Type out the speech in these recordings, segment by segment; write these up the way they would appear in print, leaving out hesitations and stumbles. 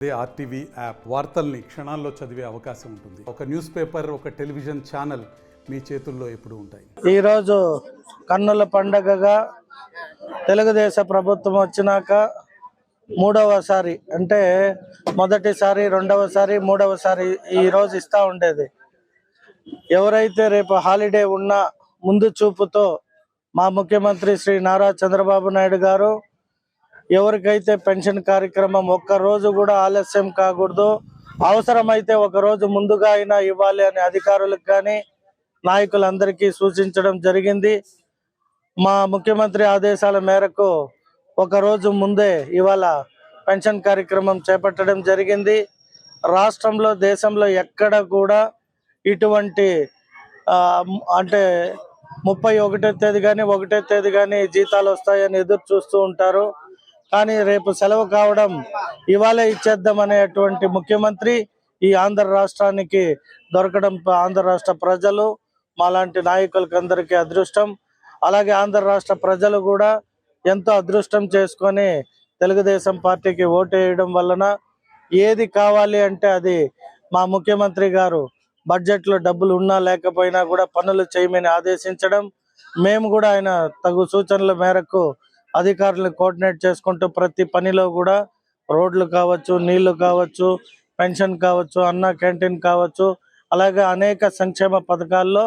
RTV app వార్తల్ని క్షణాల్లో చదివే అవకాశం ఉంటుంది. ఒక న్యూస్ పేపర్, ఒక టెలివిజన్ ఛానల్ మీ చేతుల్లో ఎప్పుడూ ఉంటాయి. ఈరోజు కన్నుల పండగగా తెలుగుదేశం ప్రభుత్వం వచ్చినాక మూడవసారి, అంటే మొదటిసారి, రెండవసారి, మూడవసారి ఈరోజు ఇస్తూ ఉండేది. ఎవరైతే రేపు హాలిడే ఉన్నా ముందు చూపుతో మా ముఖ్యమంత్రి శ్రీ నారా చంద్రబాబు నాయుడు గారు ఎవరికైతే పెన్షన్ కార్యక్రమం ఒక్కరోజు కూడా ఆలస్యం కాకూడదు, అవసరమైతే ఒకరోజు ముందుగా అయినా ఇవ్వాలి అని అధికారులకు కానీ నాయకులందరికీ సూచించడం జరిగింది. మా ముఖ్యమంత్రి ఆదేశాల మేరకు ఒకరోజు ముందే ఇవాళ పెన్షన్ కార్యక్రమం చేపట్టడం జరిగింది. రాష్ట్రంలో, దేశంలో ఎక్కడ కూడా ఇటువంటి అంటే 31వ తేదీ కానీ 1వ తేదీ కానీ జీతాలు వస్తాయని ఎదురు చూస్తూ ఉంటారు. కానీ రేపు సెలవు కావడం ఇవాళే ఇచ్చేద్దాం అనేటువంటి ముఖ్యమంత్రి ఈ ఆంధ్ర రాష్ట్రానికి దొరకడం ఆంధ్ర రాష్ట్ర ప్రజలు, మాలాంటి నాయకులకి అందరికీ అదృష్టం. అలాగే ఆంధ్ర రాష్ట్ర ప్రజలు కూడా ఎంతో అదృష్టం చేసుకొని తెలుగుదేశం పార్టీకి ఓటేయడం వలన ఏది కావాలి అంటే అది మా ముఖ్యమంత్రి గారు బడ్జెట్లో డబ్బులు ఉన్నా లేకపోయినా కూడా పనులు చేయమని ఆదేశించడం, మేము కూడా ఆయన తగు సూచనల మేరకు అధికారులను కోఆర్డినేట్ చేసుకుంటూ ప్రతి పనిలో కూడా రోడ్లు కావచ్చు, నీళ్లు కావచ్చు, పెన్షన్ కావచ్చు, అన్న క్యాంటీన్ కావచ్చు, అలాగే అనేక సంక్షేమ పథకాల్లో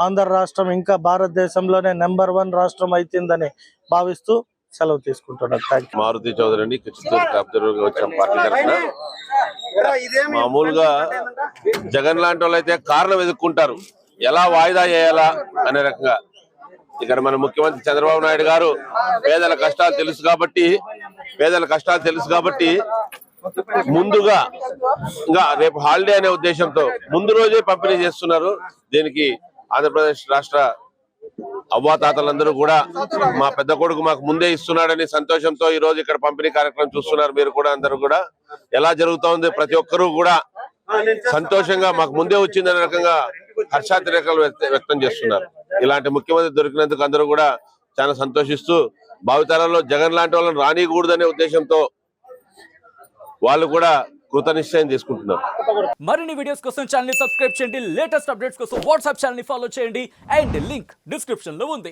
ఆంధ్ర రాష్ట్రం ఇంకా భారతదేశంలోనే నెంబర్ 1 రాష్ట్రం అవుతుందని భావిస్తూ సెలవు తీసుకుంటున్నారు. మారుతి చౌదరి అండి, చిత్తూరు వచ్చిన పార్టీ తరఫున. మామూలుగా జగన్ లాంటి వాళ్ళు అయితే కారణం ఎదుర్కొంటారు, ఎలా వాయిదా చేయాలా అనే రకంగా. ఇక్కడ మన ముఖ్యమంత్రి చంద్రబాబు నాయుడు గారు పేదల కష్టాలు తెలుసు కాబట్టి ముందుగా ఇంకా రేపు హాలిడే అనే ఉద్దేశంతో ముందు రోజే పంపిణీ చేస్తున్నారు. దీనికి ఆంధ్రప్రదేశ్ రాష్ట్ర అవ్వాతాతలందరూ కూడా మా పెద్ద కొడుకు మాకు ముందే ఇస్తున్నాడని సంతోషంతో ఈ రోజు ఇక్కడ పంపిణీ కార్యక్రమం చూస్తున్నారు. మీరు కూడా అందరూ కూడా ఎలా జరుగుతోంది, ప్రతి ఒక్కరూ కూడా సంతోషంగా మాకు ముందే వచ్చిందనే రకంగా హర్షాతిరేకాలు వ్యక్తం చేస్తున్నారు. ఇలాంటి ముఖ్యమంత్రి దొరికినందుకు అందరూ కూడా చాలా సంతోషిస్తూ భావితరాల్లో జగన్ లాంటి వాళ్ళని రానియకూడదనే ఉద్దేశంతో వాళ్ళు కూడా కృతనిశ్చయం తీసుకుంటున్నారు. మరిన్ని వీడియోస్ కోసం ఛానల్ ని సబ్స్క్రైబ్ చేయండి, లేటెస్ట్ అప్డేట్స్ కోసం వాట్సాప్ ఛానల్ ని ఫాలో చేయండి, అండ్ లింక్ డిస్క్రిప్షన్ లో ఉంది.